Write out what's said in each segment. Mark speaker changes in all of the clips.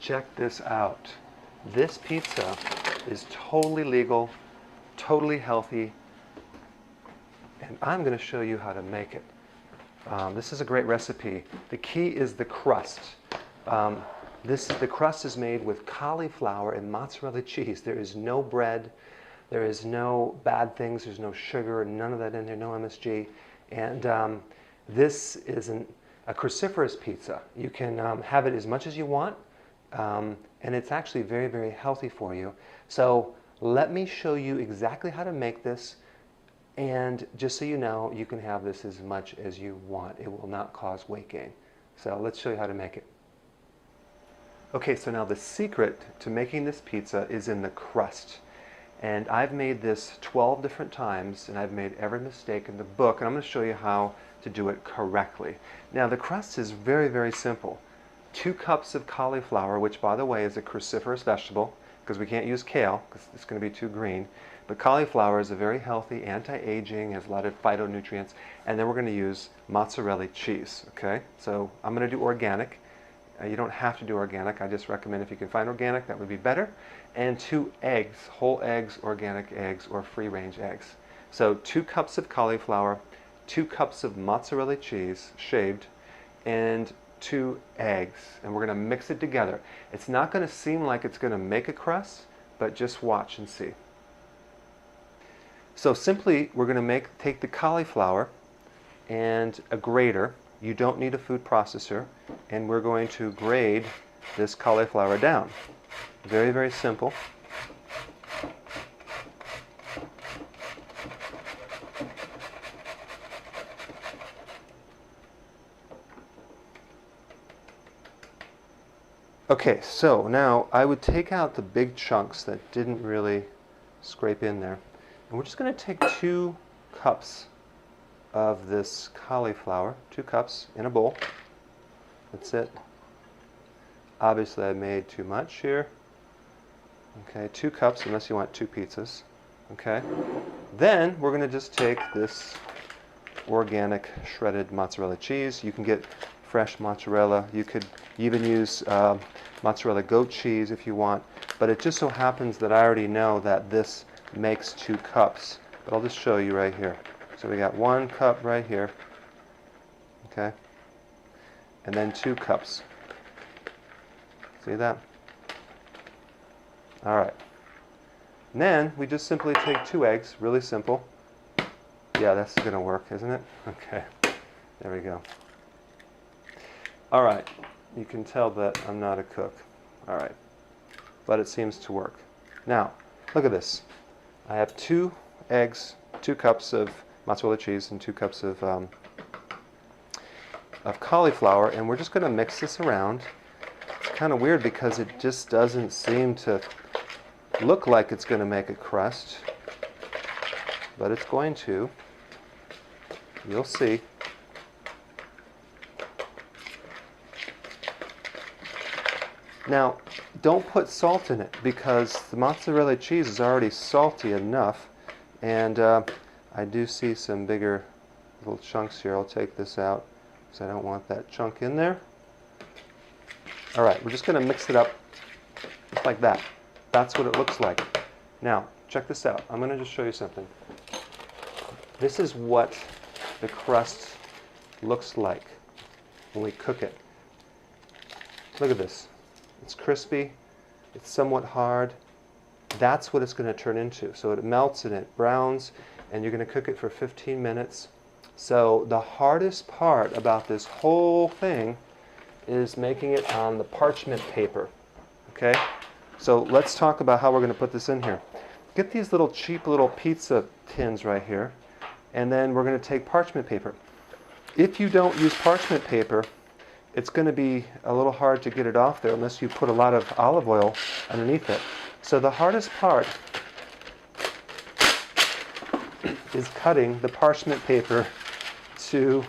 Speaker 1: check this out. This pizza is totally legal, totally healthy, and I'm going to show you how to make it. This is a great recipe. The key is the crust. The crust is made with cauliflower and mozzarella cheese. There is no bread, there is no bad things, there's no sugar, none of that in there, no MSG. And this is a cruciferous pizza. You can have it as much as you want, and it's actually very, very healthy for you. So let me show you exactly how to make this, and just so you know, you can have this as much as you want. It will not cause weight gain. So let's show you how to make it. Okay, so now the secret to making this pizza is in the crust. And I've made this 12 different times, and I've made every mistake in the book, and I'm going to show you how to do it correctly. Now the crust is very, very simple. 2 cups of cauliflower, which by the way is a cruciferous vegetable, because we can't use kale, because it's going to be too green. But cauliflower is a very healthy, anti-aging, has a lot of phytonutrients, and then we're going to use mozzarella cheese, okay? So I'm going to do organic. You don't have to do organic. I just recommend if you can find organic, that would be better. And 2 eggs, whole eggs, organic eggs, or free-range eggs. So 2 cups of cauliflower, 2 cups of mozzarella cheese, shaved, and 2 eggs. And we're going to mix it together. It's not going to seem like it's going to make a crust, but just watch and see. So simply, we're going to take the cauliflower and a grater. You don't need a food processor, and we're going to grate this cauliflower down. Very, very simple. Okay, so now I would take out the big chunks that didn't really scrape in there, and we're just going to take 2 cups of this cauliflower, 2 cups in a bowl. That's it. Obviously I made too much here. Okay, 2 cups unless you want 2 pizzas. Okay. Then we're going to just take this organic shredded mozzarella cheese. You can get fresh mozzarella. You could even use mozzarella goat cheese if you want. But it just so happens that I already know that this makes 2 cups. But I'll just show you right here. So we got 1 cup right here, okay, and then 2 cups. See that? All right. And then we just simply take 2 eggs, really simple. Yeah, that's going to work, isn't it? Okay, there we go. All right, you can tell that I'm not a cook. All right, but it seems to work. Now, look at this. I have 2 eggs, 2 cups of mozzarella cheese, and 2 cups of cauliflower, and we're just going to mix this around. It's kind of weird because it just doesn't seem to look like it's going to make a crust, but it's going to. You'll see. Now, don't put salt in it because the mozzarella cheese is already salty enough, and I do see some bigger little chunks here. I'll take this out because I don't want that chunk in there. All right, we're just going to mix it up just like that. That's what it looks like. Now, check this out. I'm going to just show you something. This is what the crust looks like when we cook it. Look at this. It's crispy. It's somewhat hard. That's what it's going to turn into. So it melts and it browns, and you're going to cook it for 15 minutes. So the hardest part about this whole thing is making it on the parchment paper. Okay? So let's talk about how we're going to put this in here. Get these little cheap little pizza tins right here, and then we're going to take parchment paper. If you don't use parchment paper, it's going to be a little hard to get it off there unless you put a lot of olive oil underneath it. So the hardest part is cutting the parchment paper to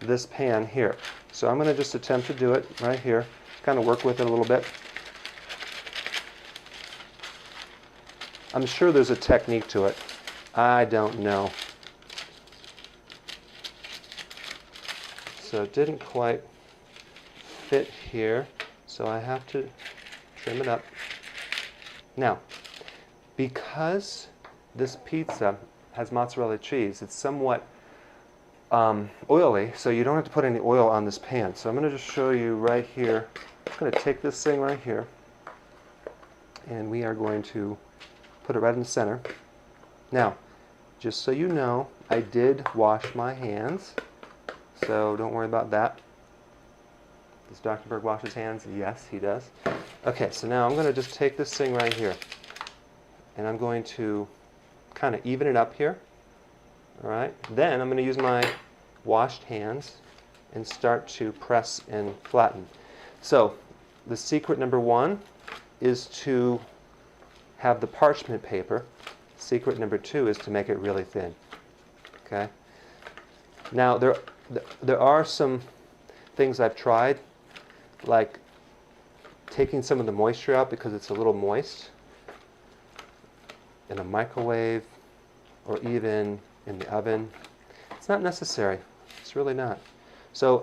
Speaker 1: this pan here. So I'm going to just attempt to do it right here. Just kind of work with it a little bit. I'm sure there's a technique to it. I don't know. So it didn't quite fit here. So I have to trim it up. Now, because this pizza has mozzarella cheese, it's somewhat oily, so you don't have to put any oil on this pan. So I'm going to just show you right here. I'm going to take this thing right here, and we are going to put it right in the center. Now, just so you know, I did wash my hands, so don't worry about that. Does Dr. Berg wash his hands? Yes, he does. Okay, so now I'm going to just take this thing right here, and I'm going to kind of even it up here. All right. Then I'm going to use my washed hands and start to press and flatten. So the secret number one is to have the parchment paper. Secret number two is to make it really thin. Okay. Now there are some things I've tried, like taking some of the moisture out because it's a little moist in a microwave or even in the oven. It's not necessary. It's really not. So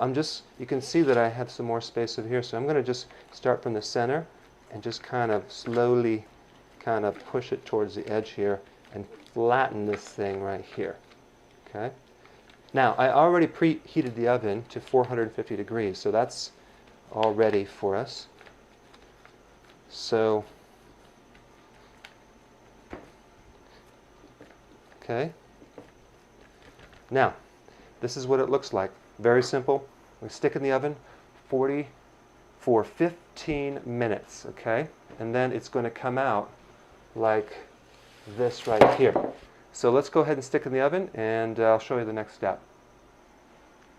Speaker 1: you can see that I have some more space over here, so I'm going to just start from the center and just kind of slowly kind of push it towards the edge here and flatten this thing right here. Okay. Now, I already preheated the oven to 450 degrees, so that's all ready for us. So, okay. Now, this is what it looks like. Very simple. We stick in the oven for 15 minutes, okay? And then it's going to come out like this right here. So let's go ahead and stick in the oven, and I'll show you the next step.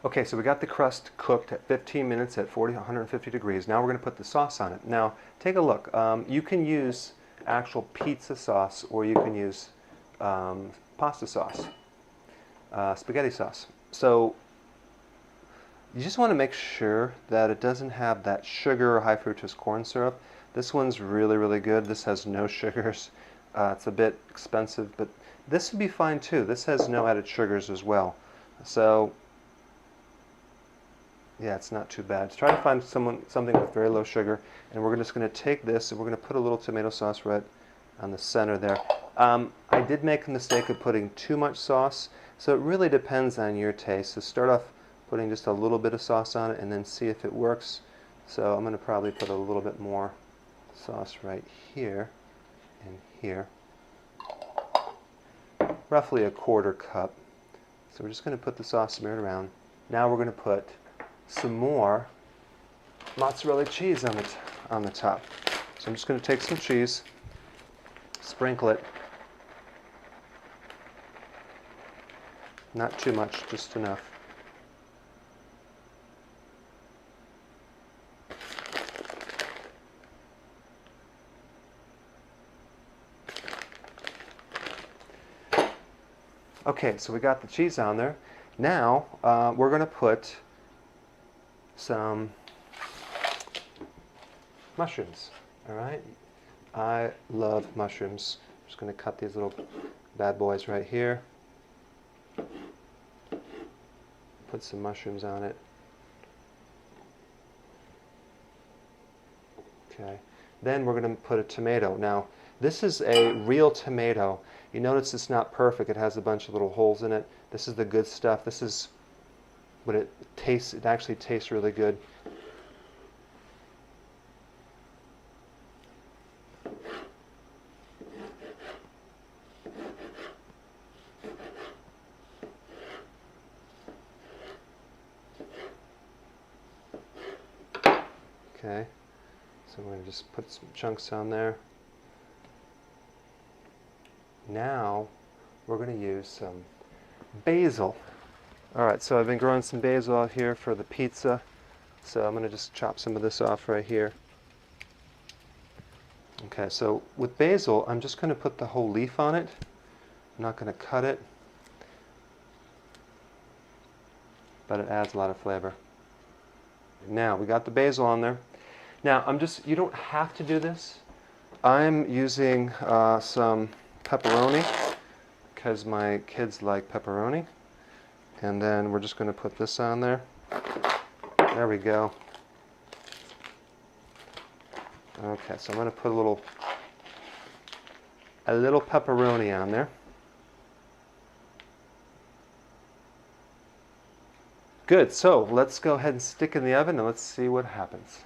Speaker 1: Okay, so we got the crust cooked at 15 minutes at 150 degrees. Now we're going to put the sauce on it. Now, take a look. You can use actual pizza sauce, or you can use pasta sauce, spaghetti sauce. So you just want to make sure that it doesn't have that sugar or high fructose corn syrup. This one's really, really good. This has no sugars. It's a bit expensive, but this would be fine too. This has no added sugars as well. So yeah, it's not too bad. Try to find something with very low sugar, and we're just going to take this and we're going to put a little tomato sauce right on the center there. I did make the mistake of putting too much sauce, so it really depends on your taste. So start off putting just a little bit of sauce on it and then see if it works. So I'm going to probably put a little bit more sauce right here and here. Roughly a quarter cup. So we're just going to put the sauce smeared around. Now we're going to put some more mozzarella cheese on the top. So I'm just going to take some cheese, sprinkle it. Not too much, just enough. Okay, so we got the cheese on there. Now we're going to put some mushrooms. All right, I love mushrooms. I'm just going to cut these little bad boys right here. Put some mushrooms on it. Okay. Then we're going to put a tomato. Now, this is a real tomato. You notice it's not perfect. It has a bunch of little holes in it. This is the good stuff. This is what it tastes. It actually tastes really good. Okay, so we're going to just put some chunks on there. Now we're going to use some basil. Alright, so I've been growing some basil out here for the pizza, so I'm going to just chop some of this off right here. Okay, so with basil, I'm just going to put the whole leaf on it. I'm not going to cut it, but it adds a lot of flavor. Now, we got the basil on there. Now, you don't have to do this. I'm using some pepperoni because my kids like pepperoni. And then we're just going to put this on there. There we go. Okay, so I'm going to put a little pepperoni on there. Good, so let's go ahead and stick in the oven and let's see what happens.